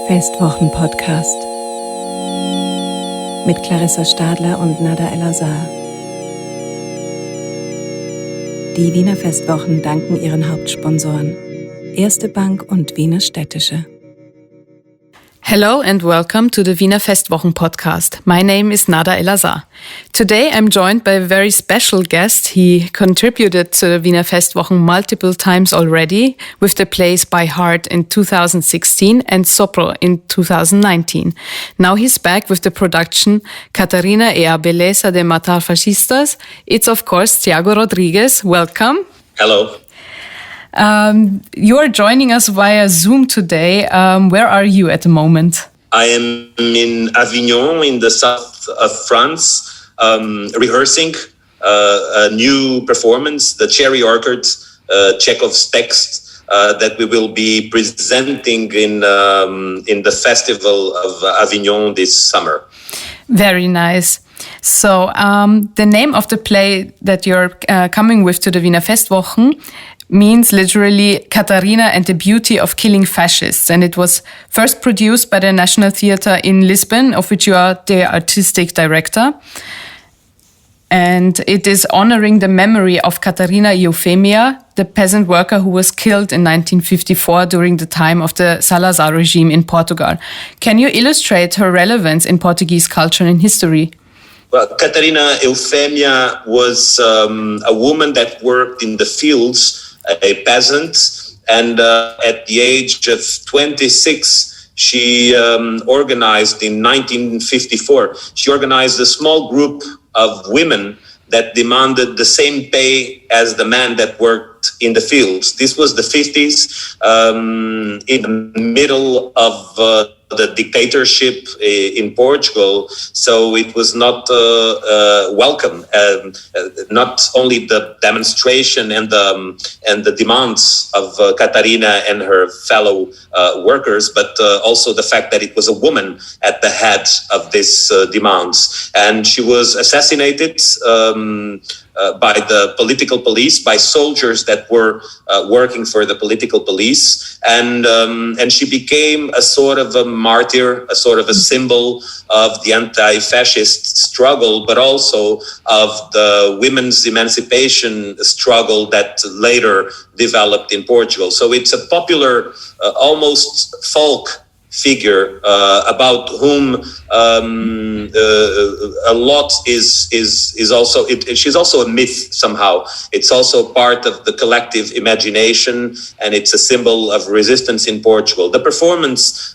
Festwochen Podcast mit Clarissa Stadler und Nada El-Azar. Die Wiener Festwochen danken ihren Hauptsponsoren Erste Bank und Wiener Städtische. Hello and welcome to the Wiener Festwochen podcast. My name is Nada El-Azar. Today I'm joined by a very special guest. He contributed to the Wiener Festwochen multiple times already with the plays By Heart in 2016 and Sopro in 2019. Now he's back with the production Catarina e a Beleza de Matar Fascistas. It's of course Tiago Rodrigues. Welcome. Hello. You are joining us via Zoom today. Where are you at the moment? I am in Avignon in the south of France, rehearsing a new performance, the Cherry Orchard, Chekhov's text, that we will be presenting in the Festival of Avignon this summer. Very nice. So the name of the play that you're coming with to the Wiener Festwochen means literally Catarina and the Beauty of Killing Fascists. And it was first produced by the National Theatre in Lisbon, of which you are the artistic director. And it is honoring the memory of Catarina Eufemia, the peasant worker who was killed in 1954 during the time of the Salazar regime in Portugal. Can you illustrate her relevance in Portuguese culture and history? Well, Catarina Eufemia was a woman that worked in the fields, a peasant, and at the age of 26, she organized in 1954, she organized a small group of women that demanded the same pay as the man that worked in the fields. This was the 50s, in the middle of the dictatorship in Portugal, so it was not welcome. Not only the demonstration and the demands of Catarina and her fellow workers, but also the fact that it was a woman at the head of these demands, and she was assassinated by the political police, by soldiers that were working for the political police, and she became a sort of a martyr, a sort of a symbol of the anti-fascist struggle, but also of the women's emancipation struggle that later developed in Portugal. So it's a popular, almost folk figure about whom a lot is also she's also a myth somehow. It's also part of the collective imagination, and it's a symbol of resistance in Portugal. The performance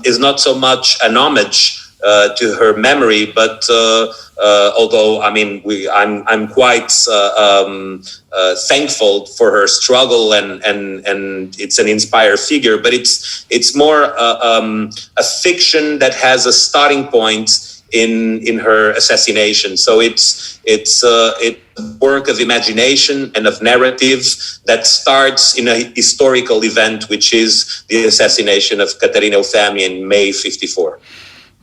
is not so much an homage to her memory, but although I mean I'm quite thankful for her struggle, and it's an inspired figure, but it's more a fiction that has a starting point in her assassination. So it's a work of imagination and of narrative that starts in a historical event, which is the assassination of Catarina Eufemia in May 54.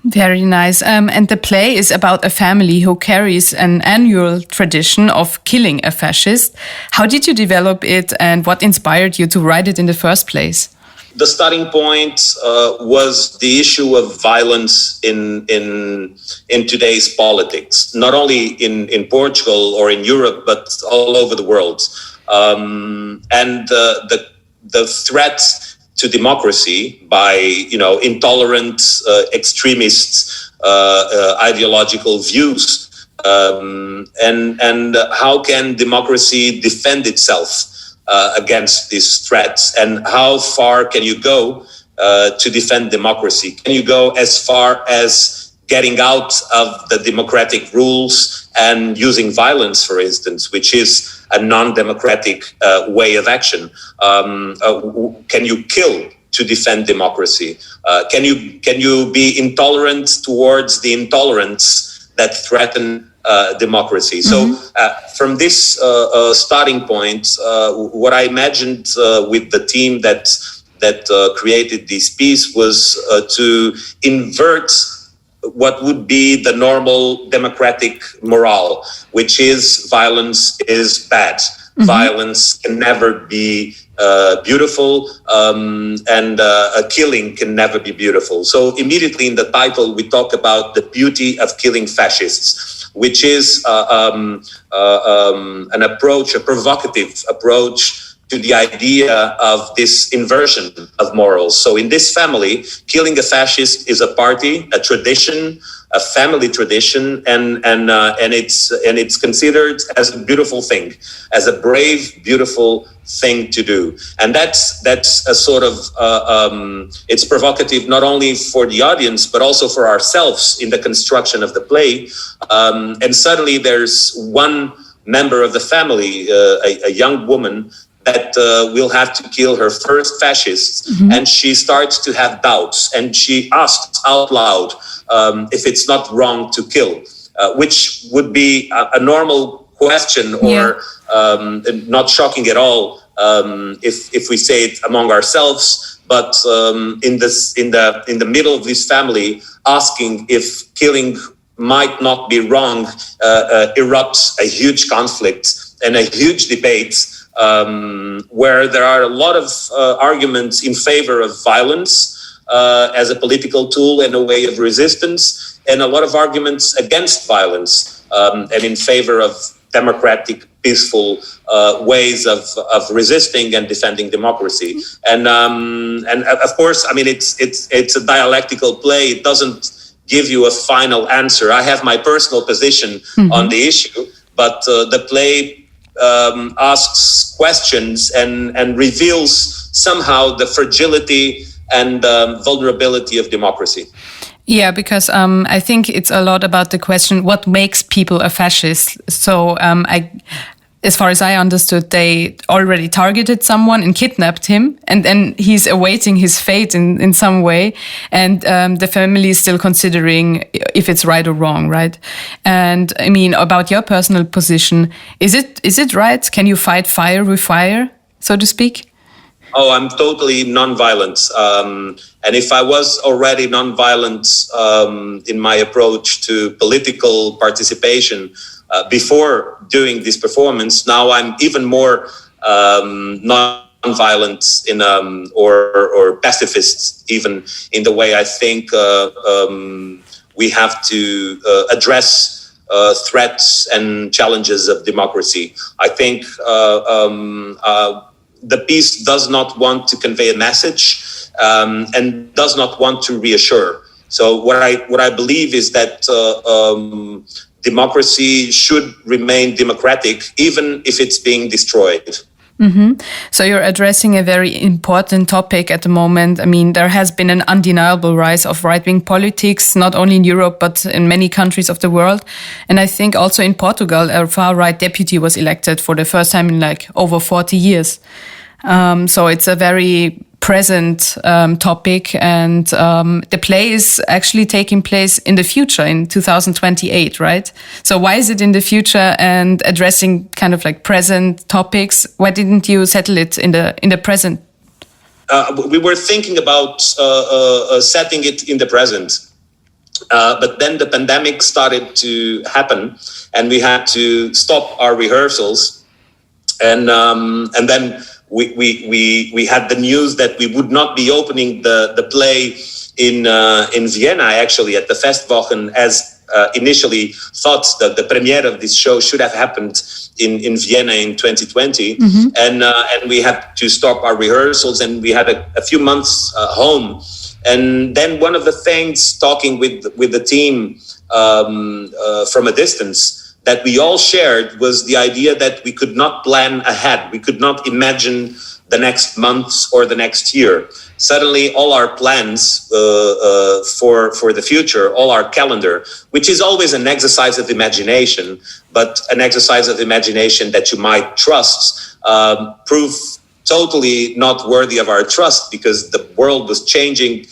Very nice. And the play is about a family who carries an annual tradition of killing a fascist. How did you develop it, and what inspired you to write it in the first place? The starting point was the issue of violence in today's politics, not only in Portugal or in Europe, but all over the world. And the threat to democracy by, intolerant, extremist, ideological views, and how can democracy defend itself against these threats, and how far can you go to defend democracy? Can you go as far as getting out of the democratic rules and using violence, for instance, which is a non-democratic way of action? Can you kill to defend democracy? Can you be intolerant towards the intolerants that threaten democracy? Mm-hmm. So from this starting point, what I imagined with the team that created this piece was to invert what would be the normal democratic morale, which is violence is bad. violence can never be beautiful, and a killing can never be beautiful. So immediately in the title, we talk about the beauty of killing fascists, which is an approach, a provocative approach to the idea of this inversion of morals. So in this family, killing a fascist is a party, a tradition, a family tradition, and it's considered as a beautiful thing, as a brave, beautiful thing to do. And that's a sort of it's provocative not only for the audience but also for ourselves in the construction of the play. And suddenly there's one member of the family, a young woman, that will have to kill her first fascist, and she starts to have doubts, and she asks out loud if it's not wrong to kill, which would be a normal question, or not shocking at all if we say it among ourselves. But in the middle of this family, asking if killing might not be wrong erupts a huge conflict and a huge debate. Where there are a lot of arguments in favor of violence as a political tool and a way of resistance, and a lot of arguments against violence and in favor of democratic, peaceful ways of resisting and defending democracy. And of course, I mean, it's a dialectical play. It doesn't give you a final answer. I have my personal position on the issue, but the play asks questions and reveals somehow the fragility and vulnerability of democracy. Yeah, because I think it's a lot about the question, what makes people a fascist? So as far as I understood, they already targeted someone and kidnapped him, and then he's awaiting his fate in some way. And the family is still considering if it's right or wrong, right? And I mean, about your personal position, is it right? Can you fight fire with fire, so to speak? Oh, I'm totally nonviolent. And if I was already nonviolent in my approach to political participation, before doing this performance, now I'm even more non-violent in or pacifist, even in the way I think we have to address threats and challenges of democracy. I think the piece does not want to convey a message and does not want to reassure. So what I believe is that democracy should remain democratic, even if it's being destroyed. So you're addressing a very important topic at the moment. I mean, there has been an undeniable rise of right-wing politics, not only in Europe, but in many countries of the world. And I think also in Portugal, a far-right deputy was elected for the first time in like over 40 years. So it's a very present topic, and the play is actually taking place in the future in 2028, right? So why is it in the future and addressing kind of like present topics? Why didn't you settle it in the present? We were thinking about setting it in the present, but then the pandemic started to happen, and we had to stop our rehearsals, and then we had the news that we would not be opening the play in Vienna, actually, at the Festwochen, as initially thought that the premiere of this show should have happened in Vienna in 2020. And we had to stop our rehearsals, and we had a few months home. And then one of the things, talking with the team from a distance, that we all shared was the idea that we could not plan ahead. We could not imagine the next months or the next year. Suddenly, all our plans for the future, all our calendar, which is always an exercise of imagination, but an exercise of imagination that you might trust, proved totally not worthy of our trust, because the world was changing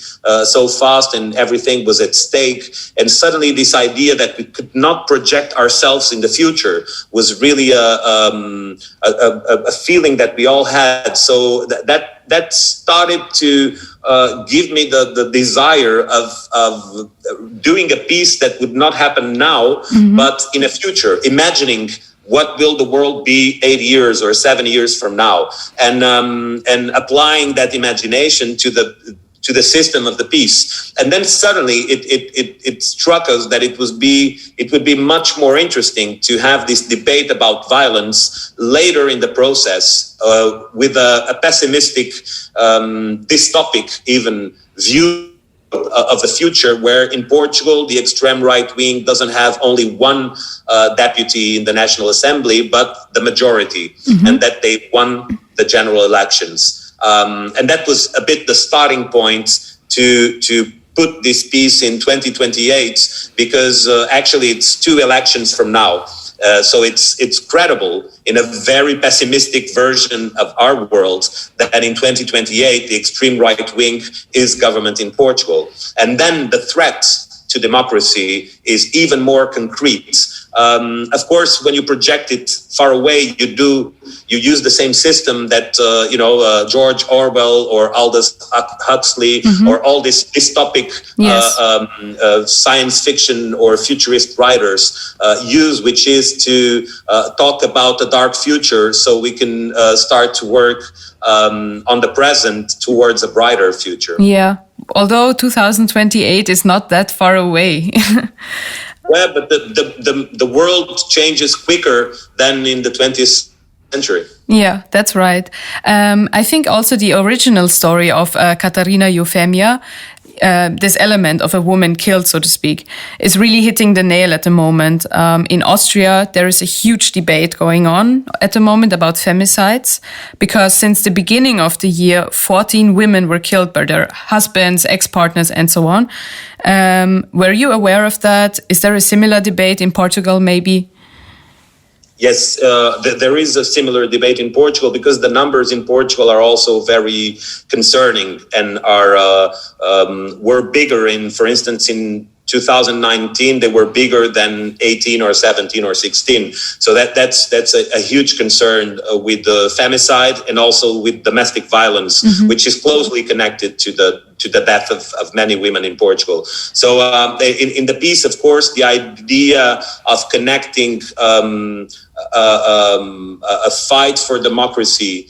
so fast and everything was at stake. And suddenly this idea that we could not project ourselves in the future was really a feeling that we all had. So that started to give me the desire of doing a piece that would not happen now, but in a future, imagining what will the world be 8 years or 7 years from now, and applying that imagination to the system of the piece. And then suddenly it struck us that it would be much more interesting to have this debate about violence later in the process, with a pessimistic, dystopic even view of the future, where in Portugal the extreme right wing doesn't have only one deputy in the National Assembly, but the majority, and that they won the general elections. And that was a bit the starting point to put this piece in 2028, because actually it's 2 elections from now. So it's credible in a very pessimistic version of our world that in 2028 the extreme right wing is government in Portugal. And then the threat to democracy is even more concrete. Of course, when you project it far away, you use the same system that George Orwell or Aldous Huxley or all these dystopic science fiction or futurist writers use, which is to talk about a dark future so we can start to work on the present towards a brighter future. Yeah, although 2028 is not that far away. Yeah, but the world changes quicker than in the 20th century. Yeah, that's right. I think also the original story of Katarina Eufemia, this element of a woman killed, so to speak, is really hitting the nail at the moment. In Austria, there is a huge debate going on at the moment about femicides, because since the beginning of the year, 14 women were killed by their husbands, ex-partners, and so on. Were you aware of that? Is there a similar debate in Portugal, maybe? Yes, there is a similar debate in Portugal, because the numbers in Portugal are also very concerning and were bigger for instance, in 2019, they were bigger than 18 or 17 or 16. So that's a huge concern with the femicide and also with domestic violence, which is closely connected to the death of many women in Portugal. So in the piece, of course, the idea of connecting a fight for democracy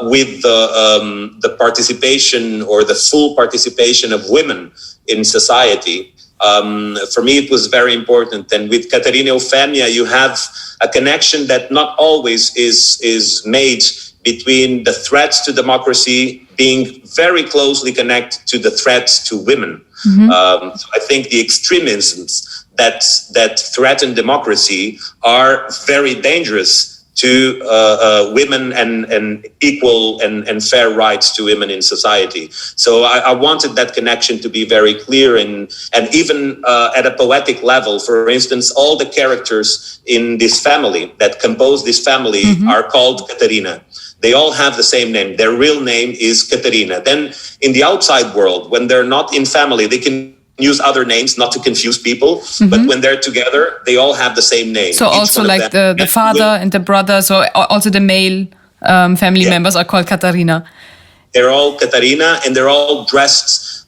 with the participation or the full participation of women in society. For me, it was very important. And with Katarina Eufemia, you have a connection that not always is made between the threats to democracy being very closely connected to the threats to women. So I think the extremisms that threaten democracy are very dangerous to women and equal and fair rights to women in society. So I wanted that connection to be very clear, and even at a poetic level. For instance, all the characters in this family that compose this family are called Katarina. They all have the same name. Their real name is Katarina. Then in the outside world, when they're not in family, they can use other names not to confuse people, but when they're together, they all have the same name. So also like the father and the brother, so also the male family members are called Katarina. They're all Katarina, and they're all dressed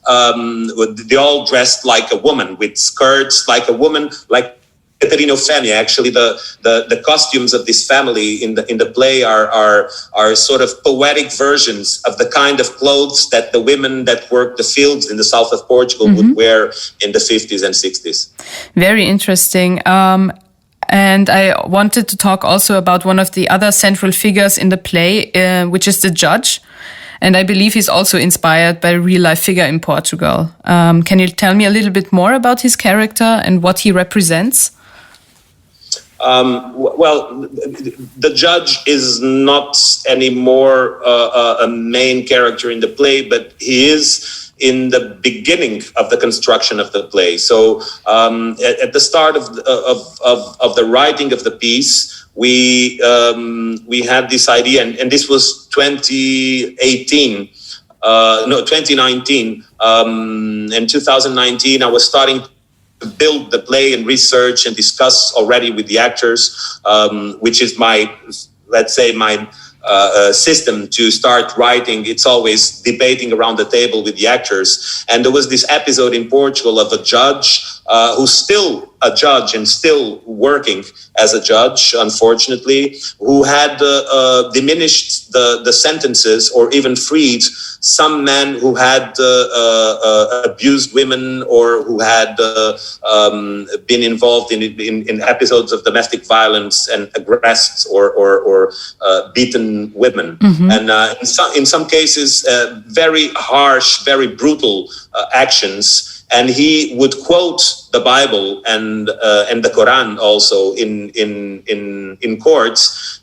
like a woman, with skirts like a woman, like Katarina Eufemia. Actually, the costumes of this family in the play are sort of poetic versions of the kind of clothes that the women that work the fields in the south of Portugal would wear in the 50s and 60s. Very interesting. And I wanted to talk also about one of the other central figures in the play, which is the judge. And I believe he's also inspired by a real-life figure in Portugal. Can you tell me a little bit more about his character and what he represents? Well, the judge is not anymore a main character in the play, but he is in the beginning of the construction of the play. So at the start of the writing of the piece, we had this idea, and this was 2019. In 2019, I was starting to build the play and research and discuss already with the actors, which is my system to start writing. It's always debating around the table with the actors. And there was this episode in Portugal of a judge who still a judge and still working as a judge, unfortunately, who had diminished the sentences or even freed some men who had abused women or who had been involved in episodes of domestic violence and aggressed or beaten women. Mm-hmm. And in some cases, very harsh, very brutal actions. And he would quote the Bible and the Quran also in courts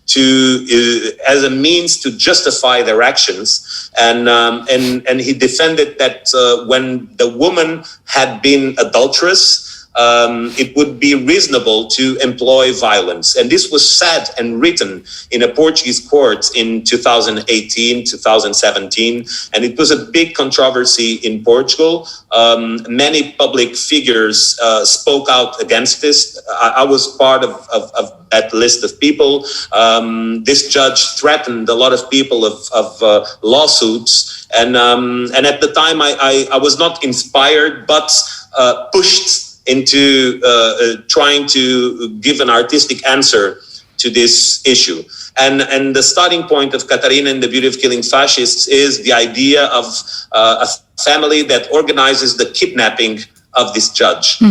as a means to justify their actions. And he defended that when the woman had been adulterous, it would be reasonable to employ violence. And this was said and written in a Portuguese court in 2018, 2017. And it was a big controversy in Portugal. Many public figures spoke out against this. I was part of that list of people. This judge threatened a lot of people of lawsuits. And at the time, I was not inspired, but pushed into trying to give an artistic answer to this issue. And the starting point of Catarina and the Beauty of Killing Fascists is the idea of a family that organizes the kidnapping of this judge,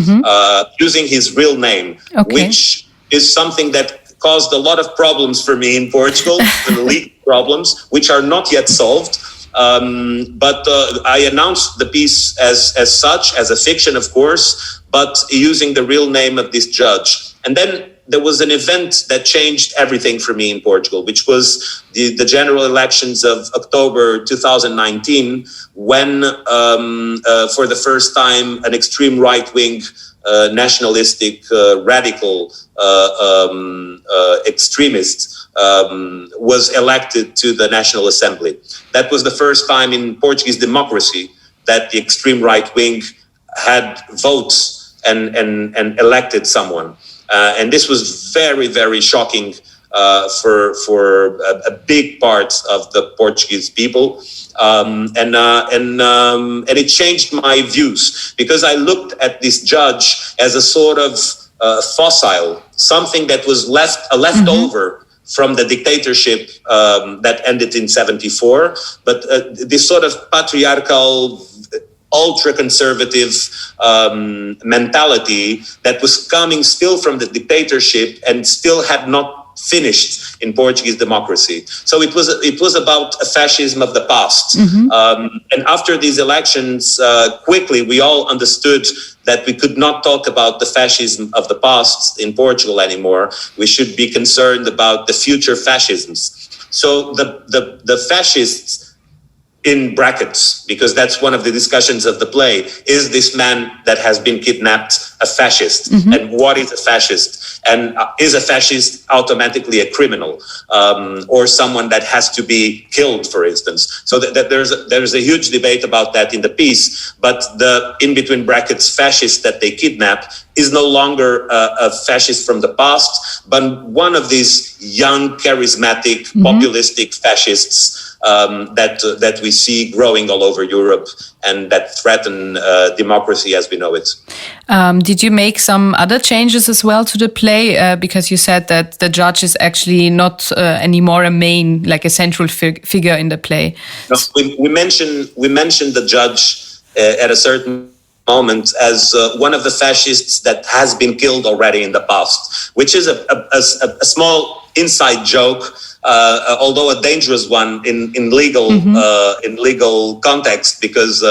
using his real name, which is something that caused a lot of problems for me in Portugal, legal problems, which are not yet solved. But I announced the piece as such, as a fiction, of course, but using the real name of this judge. And then there was an event that changed everything for me in Portugal, which was the general elections of October 2019, when for the first time an extreme right-wing nationalistic radical extremist was elected to the National Assembly. That was the first time in Portuguese democracy that the extreme right wing had votes and elected someone. And this was very, very shocking for a big part of the Portuguese people. And it changed my views, because I looked at this judge as a sort of fossil, something that was a leftover from the dictatorship that ended in 1974. But this sort of patriarchal, ultra-conservative mentality that was coming still from the dictatorship and still had not finished in Portuguese democracy. So it was about a fascism of the past. And after these elections, quickly we all understood that we could not talk about the fascism of the past in Portugal anymore. We should be concerned about the future fascisms. So the fascists, in brackets, because that's one of the discussions of the play, is this man that has been kidnapped a fascist? And what is a fascist? And is a fascist automatically a criminal, or someone that has to be killed, for instance? So that there's a huge debate about that in the piece. But the in between brackets fascist that they kidnap is no longer a fascist from the past, but one of these young, charismatic, populistic fascists that we see growing all over Europe and that threaten democracy as we know it. Did you make some other changes as well to the play? Because you said that the judge is actually not anymore a central figure in the play. No, we mentioned the judge at a certain moment as one of the fascists that has been killed already in the past, which is a small inside joke, although a dangerous one in legal context, because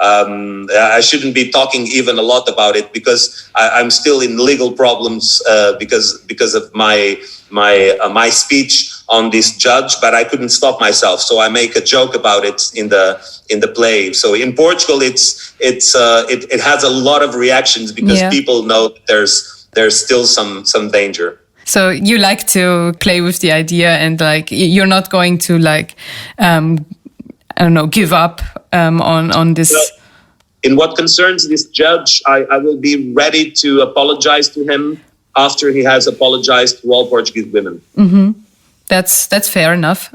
I shouldn't be talking even a lot about it, because I'm still in legal problems because of my speech on this judge, but I couldn't stop myself, so I make a joke about it in the play. So in Portugal, it has a lot of reactions because people know that there's still some danger. So you like to play with the idea, and you're not going to give up on this. Well, in what concerns this judge, I will be ready to apologize to him after he has apologized to all Portuguese women. That's fair enough.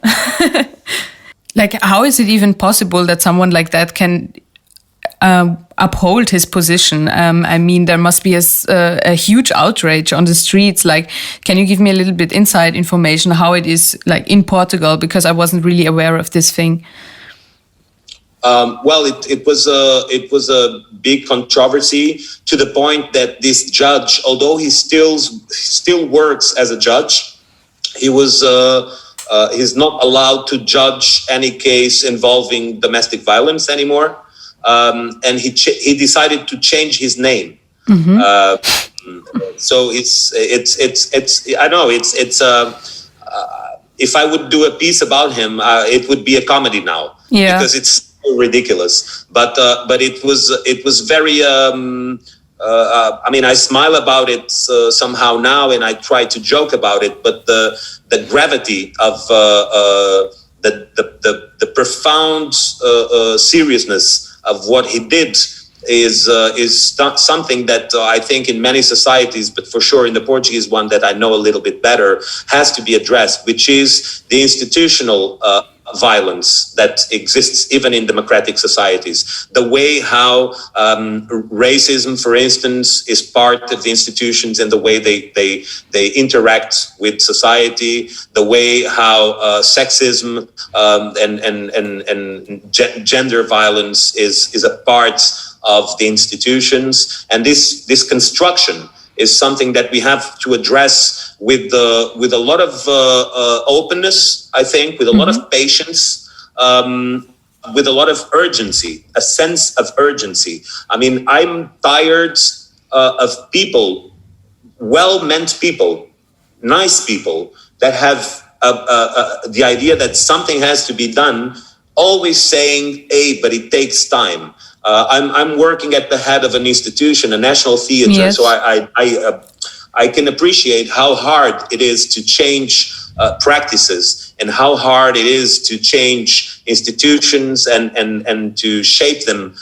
How is it even possible that someone like that can uphold his position? I mean, there must be a huge outrage on the streets. Like, can you give me a little bit inside information how it is like in Portugal? Because I wasn't really aware of this thing. Well, it was a big controversy to the point that this judge, although he still works as a judge, he's not allowed to judge any case involving domestic violence anymore, and he decided to change his name. So it's I know it's if I would do a piece about him, it would be a comedy now, because it's ridiculous, but it was very I mean, I smile about it somehow now, and I try to joke about it, but the gravity of the profound seriousness of what he did is not something that I think in many societies, but for sure in the Portuguese one that I know a little bit better, has to be addressed, which is the institutional violence that exists even in democratic societies. The way how racism, for instance, is part of the institutions and the way they interact with society, the way how sexism and gender violence is a part of the institutions, and this construction is something that we have to address with a lot of openness, I think, with a lot of patience, with a lot of urgency, a sense of urgency. I mean, I'm tired of people, well-meant people, nice people, that have the idea that something has to be done, always saying, hey, but it takes time. I'm working at the head of an institution, a national theater, yes. So I can appreciate how hard it is to change practices and how hard it is to change institutions and to shape them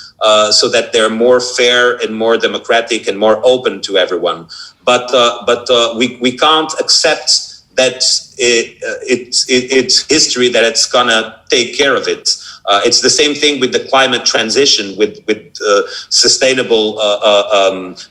so that they're more fair and more democratic and more open to everyone. But we can't accept that it's history that it's gonna take care of it. It's the same thing with the climate transition, with sustainable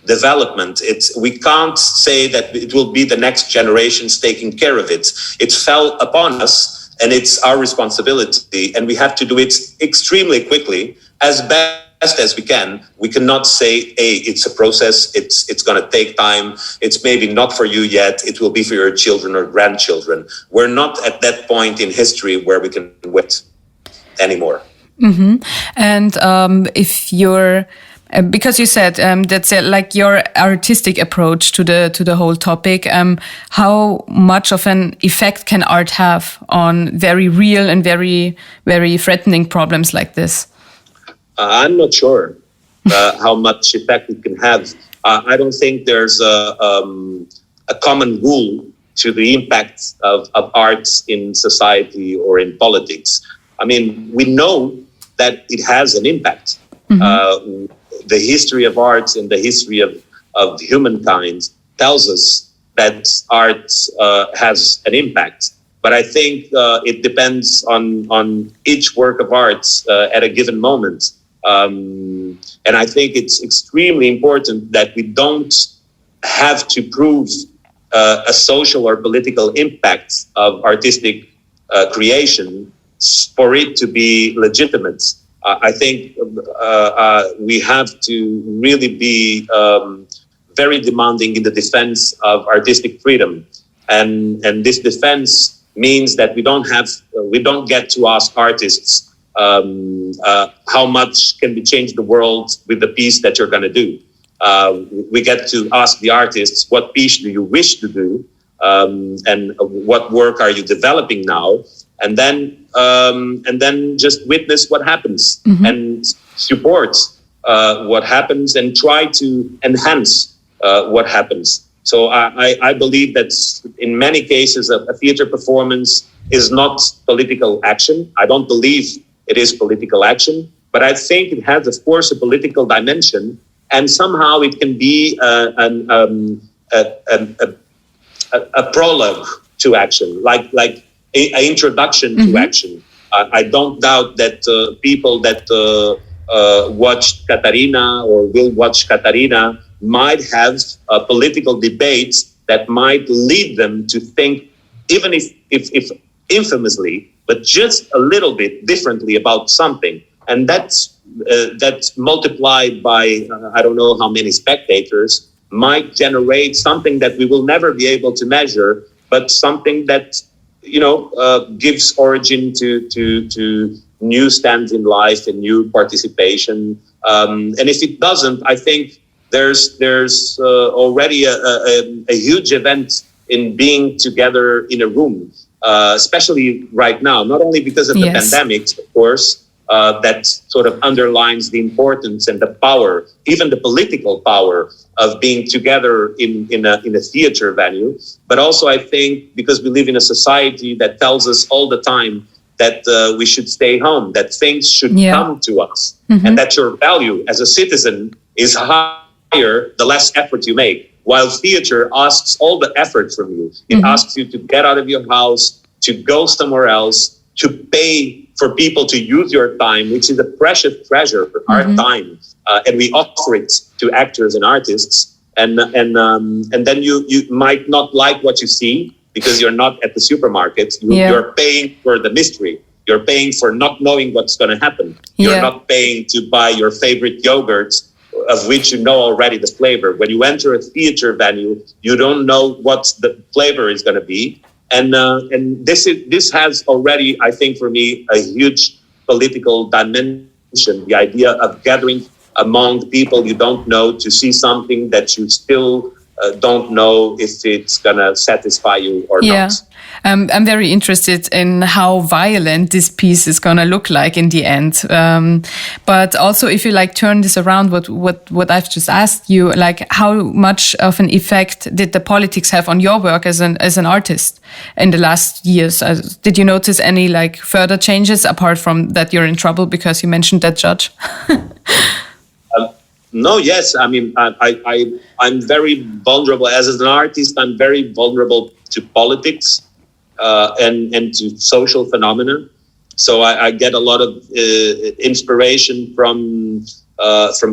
development. We can't say that it will be the next generations taking care of it. It fell upon us, and it's our responsibility, and we have to do it extremely quickly, as best as we can. We cannot say, hey, it's a process, it's going to take time, it's maybe not for you yet, it will be for your children or grandchildren. We're not at that point in history where we can wait anymore. Mm-hmm. And if you're, because you said that's like your artistic approach to the whole topic, how much of an effect can art have on very real and very, very threatening problems like this? I'm not sure how much effect it can have. I don't think there's a common rule to the impact of arts in society or in politics. I mean, we know that it has an impact. Mm-hmm. The history of arts and the history of humankind tells us that art has an impact. But I think it depends on each work of art at a given moment. And I think it's extremely important that we don't have to prove a social or political impact of artistic creation for it to be legitimate. I think we have to really be very demanding in the defense of artistic freedom, and this defense means that we don't get to ask artists how much can we change the world with the piece that you're going to do. We get to ask the artists, what piece do you wish to do, and what work are you developing now? And then just witness what happens, mm-hmm. and support what happens and try to enhance what happens. So I believe that in many cases a theater performance is not political action. I don't believe it is political action, but I think it has, of course, a political dimension, and somehow it can be a prologue to action, like an introduction mm-hmm. to action. I don't doubt that people that watched Katarina or will watch Katarina might have political debates that might lead them to think, even if infamously, but just a little bit differently about something. And that's multiplied by I don't know how many spectators might generate something that we will never be able to measure, but something that gives origin to new stands in life and new participation. And if it doesn't, I think there's already a huge event in being together in a room, especially right now, not only because of the pandemic, of course, that sort of underlines the importance and the power, even the political power of being together in a theater venue. But also, I think, because we live in a society that tells us all the time that we should stay home, that things should come to us, and that your value as a citizen is higher the less effort you make. While theater asks all the effort from you. It asks you to get out of your house, to go somewhere else, to pay for people to use your time, which is a precious treasure, our time. And we offer it to actors and artists. And then you might not like what you see because you're not at the supermarket. You're paying for the mystery. You're paying for not knowing what's going to happen. You're not paying to buy your favorite yogurts, of which you know already the flavor. When you enter a theater venue, you don't know what the flavor is going to be. And this has already, I think, for me, a huge political dimension. The idea of gathering among people you don't know to see something that you still don't know if it's going to satisfy you or not. I'm very interested in how violent this piece is going to look like in the end. But also, if you turn this around, what I've just asked you, how much of an effect did the politics have on your work as an artist in the last years? Did you notice any further changes apart from that you're in trouble because you mentioned that judge? No, yes. I mean, I'm very vulnerable as an artist. I'm very vulnerable to politics. And to social phenomena, so I get a lot of inspiration from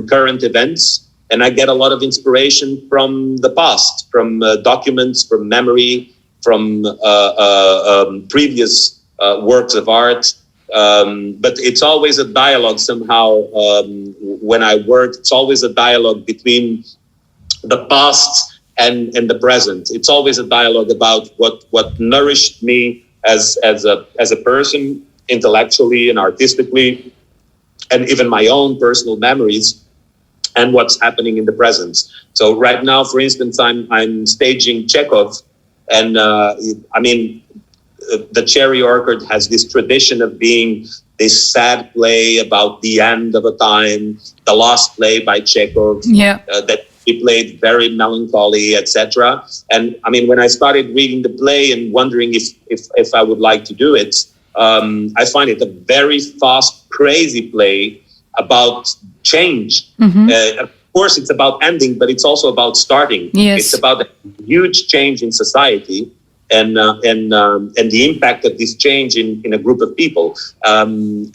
current events, and I get a lot of inspiration from the past, from documents, from memory, from previous works of art. But it's always a dialogue somehow. When I work, it's always a dialogue between the past and the present. It's always a dialogue about what nourished me as a person, intellectually and artistically, and even my own personal memories, and what's happening in the present. So right now, for instance, I'm staging Chekhov, and the Cherry Orchard has this tradition of being this sad play about the end of a time, the last play by Chekhov, that he played very melancholy, etc. And I mean, when I started reading the play and wondering if I would like to do it, I find it a very fast, crazy play about change. Of course, it's about ending, but it's also about starting. It's about a huge change in society and the impact of this change in a group of people. And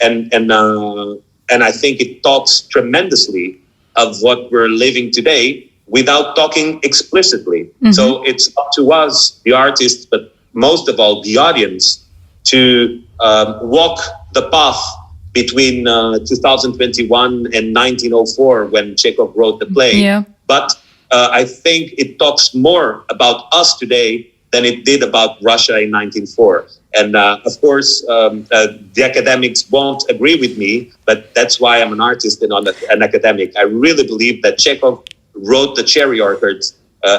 I think it talks tremendously of what we're living today without talking explicitly. So it's up to us, the artists, but most of all, the audience, to walk the path between 2021 and 1904 when Chekhov wrote the play. But I think it talks more about us today than it did about Russia in 1904. And of course, the academics won't agree with me, but that's why I'm an artist and not an academic. I really believe that Chekhov wrote the Cherry Orchard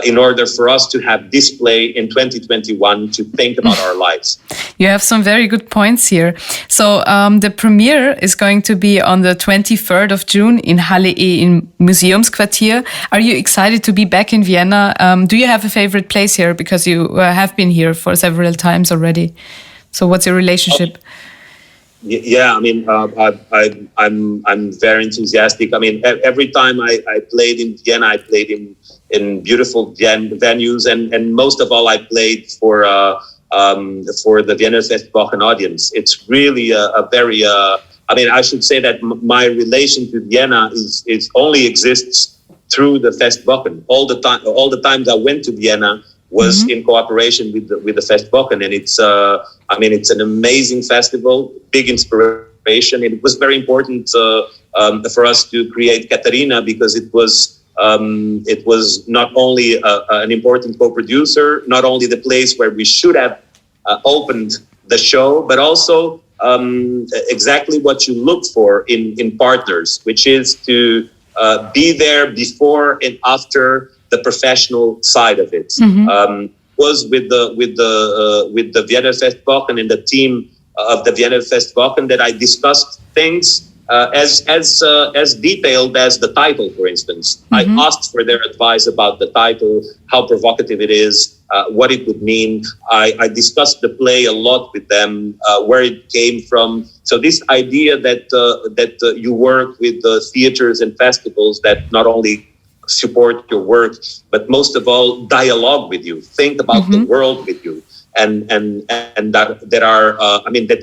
in order for us to have this play in 2021 to think about our lives. You have some very good points here. So the premiere is going to be on the 23rd of June in Halle E in Museumsquartier. Are you excited to be back in Vienna? Do you have a favorite place here? Because you have been here for several times already. So what's your relationship? Yeah, I mean, I'm very enthusiastic. I mean, every time I played in Vienna, I played in beautiful venues, and most of all, I played for the Wiener Festwochen audience. It's really a very I mean, I should say that my relation to Vienna is only exists through the Festwochen. All the times I went to Vienna was in cooperation with the Festwochen, and it's an amazing festival, big inspiration. It was very important for us to create Catarina because it was not only an important co-producer, not only the place where we should have opened the show, but also exactly what you look for in partners, which is to be there before and after the professional side of it. Was with the Wiener Festwochen and the team of the Wiener Festwochen that I discussed things as detailed as the title, for instance. I asked for their advice about the title, how provocative it is, what it would mean. I discussed the play a lot with them, where it came from. So this idea that you work with the theaters and festivals that not only support your work, but most of all dialogue with you, think about the world with you, and that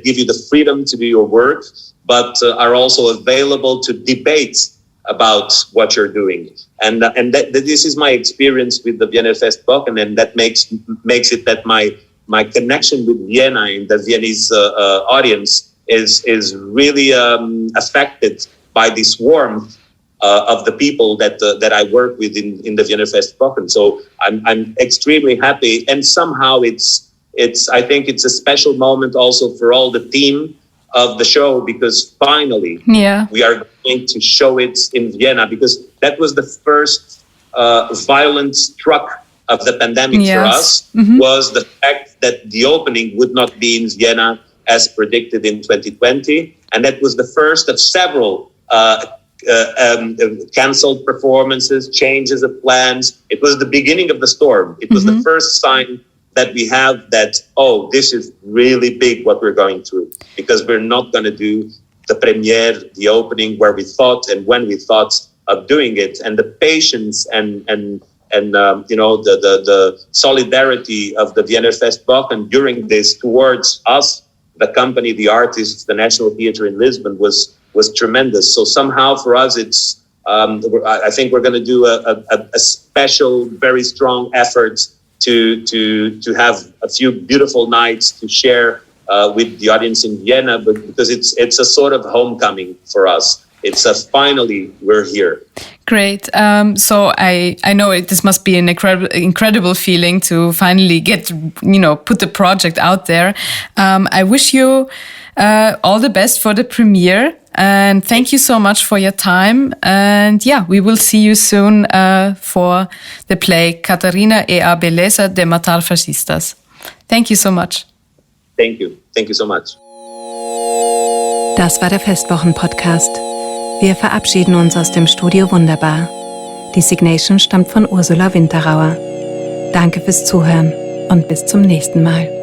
give you the freedom to do your work, but are also available to debate about what you're doing. And that this is my experience with the Wiener Festwochen, and that makes it that my connection with Vienna and the Viennese audience is really affected by this warmth of the people that I work with in the Wiener Festwochen. So I'm extremely happy, and somehow I think it's a special moment also for all the team of the show, because finally we are going to show it in Vienna, because that was the first violent struck of the pandemic for us, was the fact that the opening would not be in Vienna as predicted in 2020. And that was the first of several cancelled performances, changes of plans. It was the beginning of the storm. It was the first sign that we have that, this is really big what we're going through, because we're not going to do the premiere, the opening where we thought and when we thought of doing it. And the patience and the solidarity of the Wiener Festwochen during this towards us, the company, the artists, the National Theatre in Lisbon was tremendous. So somehow for us, it's I think we're going to do a special, very strong effort to have a few beautiful nights to share with the audience in Vienna, but because it's a sort of homecoming for us. It's finally we're here. Great. So I know this must be an incredible feeling to finally get, put the project out there. I wish you all the best for the premiere. And thank you so much for your time. And we will see you soon for the play Catarina e a Beleza de Matar Fascistas. Thank you so much. Thank you. Thank you so much. Das war der Festwochen-Podcast. Wir verabschieden uns aus dem Studio Wunderbar. Die Signation stammt von Ursula Winterauer. Danke fürs Zuhören und bis zum nächsten Mal.